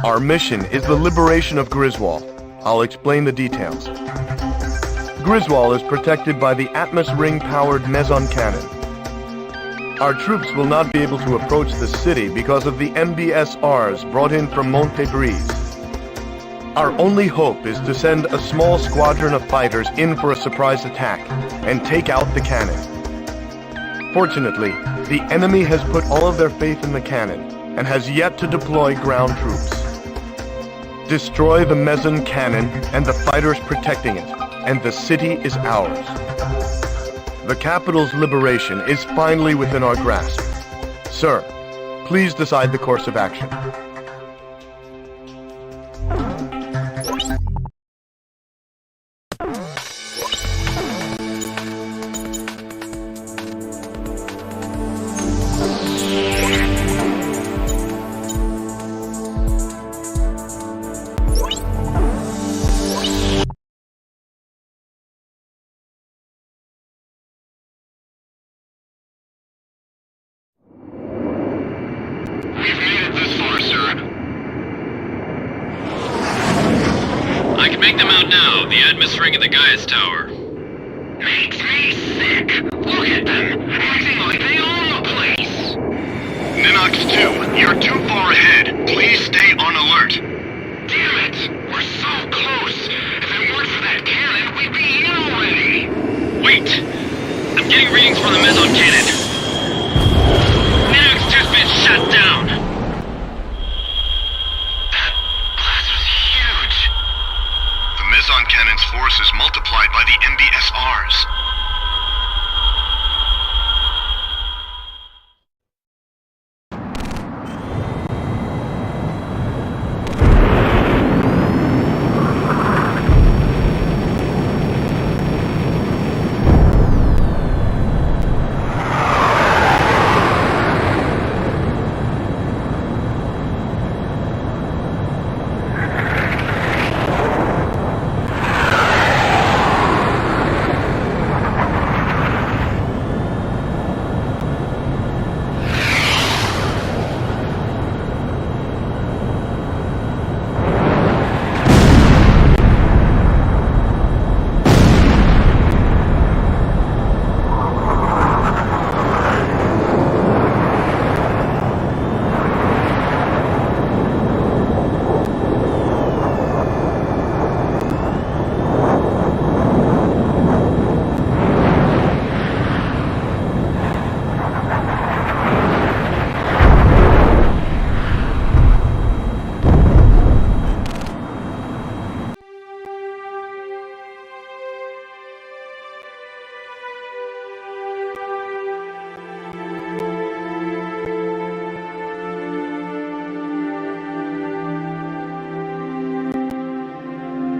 Our mission is the liberation of Griswold. I'll explain the details. Griswold is protected by the Atmos ring-powered meson cannon. Our troops will not be able to approach the city because of the MBSRs brought in from Montebrise. Our only hope is to send a small squadron of fighters in for a surprise attack and take out the cannon. Fortunately, the enemy has put all of their faith in the cannon and has yet to deploy ground troops. Destroy the meson cannon and the fighters protecting it, and the city is ours. The capital's liberation is finally within our grasp. Sir, please decide the course of action. Make them out now, the Atmos ring and the Gaius Tower. Makes me sick. Look at them, acting like they own the place. Ninox 2, you're too far ahead. Please stay on alert. Damn it! We're so close. If it weren't for that cannon, we'd be in already. Wait! I'm getting readings from the meson cannon. Ninox 2's been shut down. Meson cannon's force is multiplied by the MBSRs.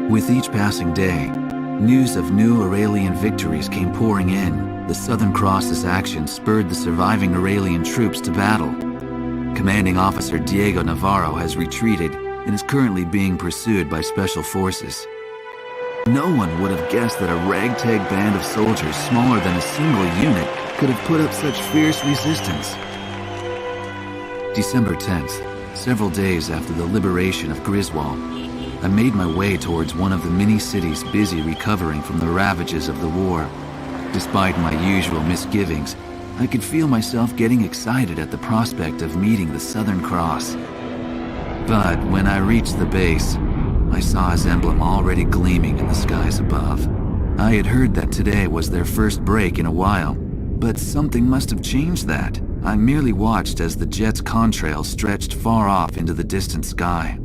With each passing day, news of new Aurelian victories came pouring in. The Southern Cross's action spurred the surviving Aurelian troops to battle. Commanding Officer Diego Navarro has retreated and is currently being pursued by Special Forces. No one would have guessed that a ragtag band of soldiers smaller than a single unit could have put up such fierce resistance. December 10th, several days after the liberation of Griswold, I made my way towards one of the mini-cities busy recovering from the ravages of the war. Despite my usual misgivings, I could feel myself getting excited at the prospect of meeting the Southern Cross. But when I reached the base, I saw his emblem already gleaming in the skies above. I had heard that today was their first break in a while, but something must have changed that. I merely watched as the jet's contrail stretched far off into the distant sky.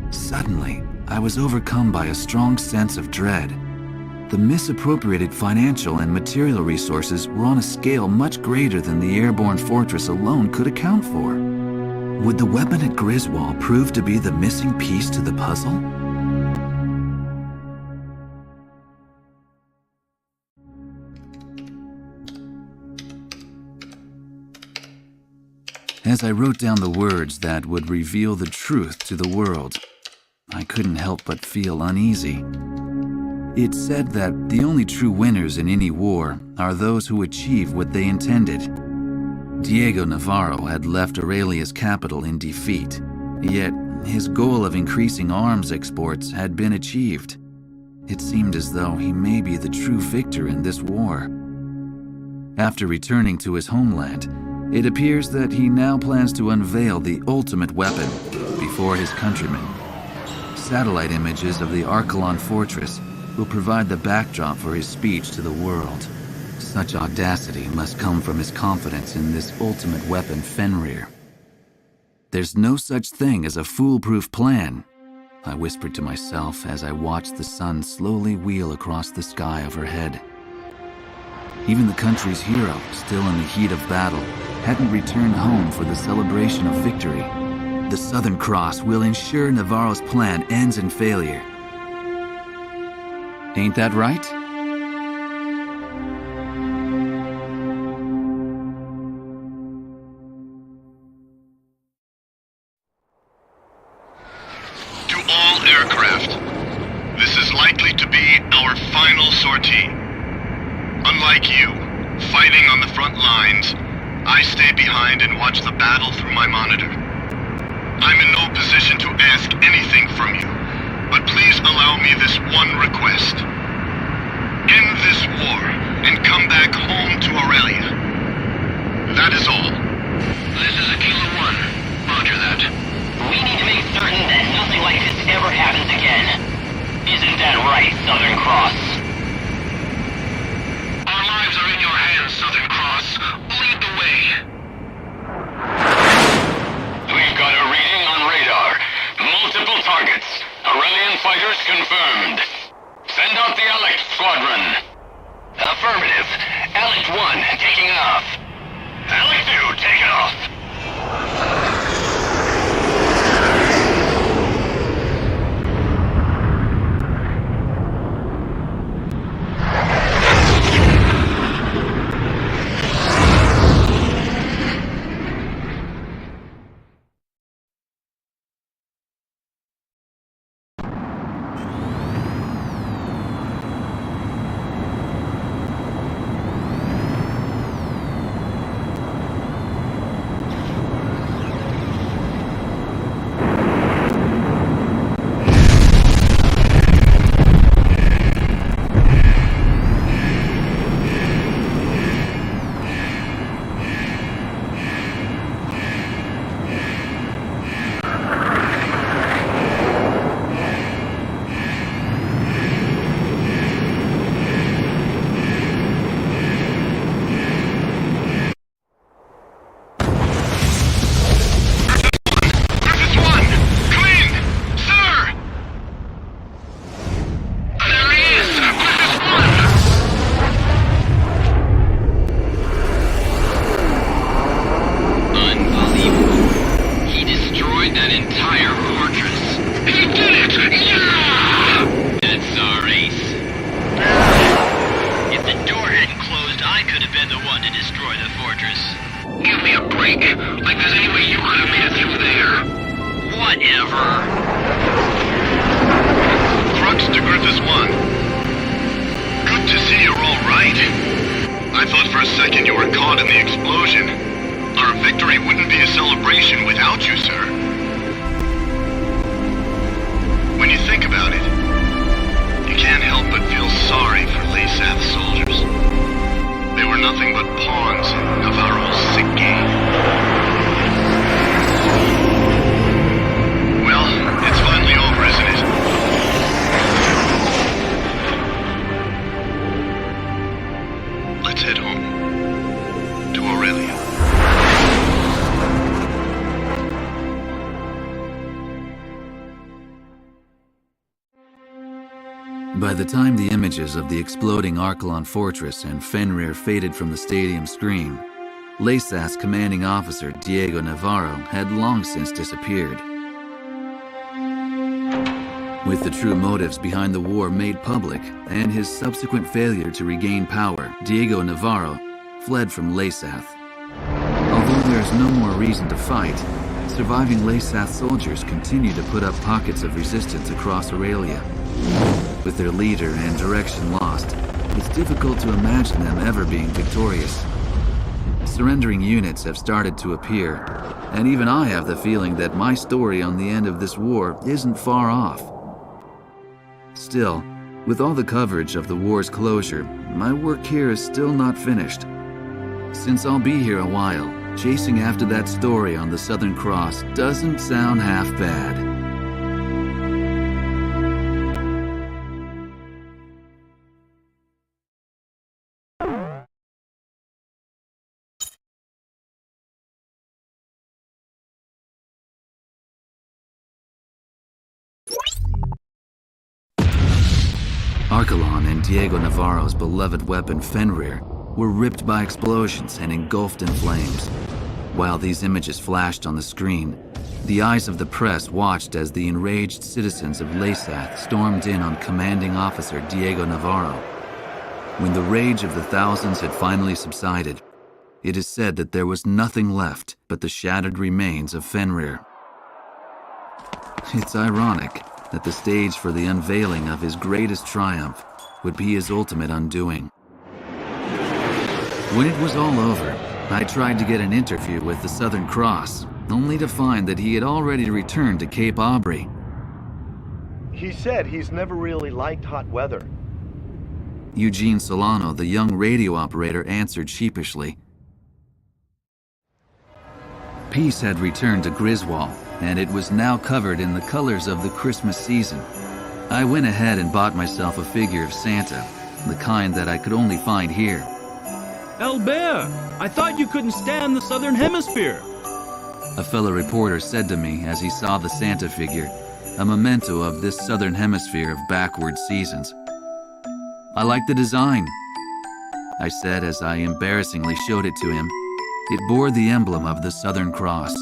Suddenly, I was overcome by a strong sense of dread. The misappropriated financial and material resources were on a scale much greater than the airborne fortress alone could account for. Would the weapon at Griswold prove to be the missing piece to the puzzle? As I wrote down the words that would reveal the truth to the world, I couldn't help but feel uneasy. It said that the only true winners in any war are those who achieve what they intended. Diego Navarro had left Aurelia's capital in defeat, Yet, his goal of increasing arms exports had been achieved. It seemed as though he may be the true victor in this war. After returning to his homeland, it appears that he now plans to unveil the ultimate weapon before his countrymen. Satellite images of the Archelon fortress will provide the backdrop for his speech to the world. Such audacity must come from his confidence in this ultimate weapon, Fenrir. "There's no such thing as a foolproof plan," I whispered to myself as I watched the sun slowly wheel across the sky overhead. Even the country's hero, still in the heat of battle, hadn't returned home for the celebration of victory. The Southern Cross will ensure Navarro's plan ends in failure. Ain't that right? To all aircraft, this is likely to be our final sortie. Unlike you, fighting on the front lines, I stay behind and watch the battle through my monitor. I'm in no position to ask anything from you, but please allow me this one request. End this war and come back home to Aurelia. That is all. This is Aquila 1. Roger that. We need to make certain that nothing like this ever happens again. Isn't that right, Southern Cross? Our lives are in your hands, Southern Cross. Lead the way. We've got a reading on radar. Multiple targets. Aurelian fighters confirmed. Send out the Elect Squadron. Affirmative. Elect 1 taking off. Elect 2 taking off. By the time the images of the exploding Archelon fortress and Fenrir faded from the stadium screen, Lesas commanding officer Diego Navarro had long since disappeared. With the true motives behind the war made public and his subsequent failure to regain power, Diego Navarro fled from Lesath. Although there is no more reason to fight, surviving Lesath soldiers continue to put up pockets of resistance across Aurelia. With their leader and direction lost, it's difficult to imagine them ever being victorious. Surrendering units have started to appear, And even I have the feeling that my story on the end of this war isn't far off. Still, with all the coverage of the war's closure, my work here is still not finished. Since I'll be here a while, chasing after that story on the Southern Cross doesn't sound half bad. Archelon and Diego Navarro's beloved weapon Fenrir were ripped by explosions and engulfed in flames. While these images flashed on the screen, the eyes of the press watched as the enraged citizens of Lesath stormed in on commanding officer Diego Navarro. When the rage of the thousands had finally subsided, it is said that there was nothing left but the shattered remains of Fenrir. It's ironic that the stage for the unveiling of his greatest triumph would be his ultimate undoing. When it was all over, I tried to get an interview with the Southern Cross, only to find that he had already returned to Cape Aubrey. He said he's never really liked hot weather. Eugene Solano, the young radio operator, answered sheepishly. Peace had returned to Griswold, and it was now covered in the colors of the Christmas season. I went ahead and bought myself a figure of Santa, the kind that I could only find here. Albert, I thought you couldn't stand the Southern Hemisphere. A fellow reporter said to me as he saw the Santa figure, a memento of this Southern Hemisphere of backward seasons. I like the design, I said as I embarrassingly showed it to him. It bore the emblem of the Southern Cross.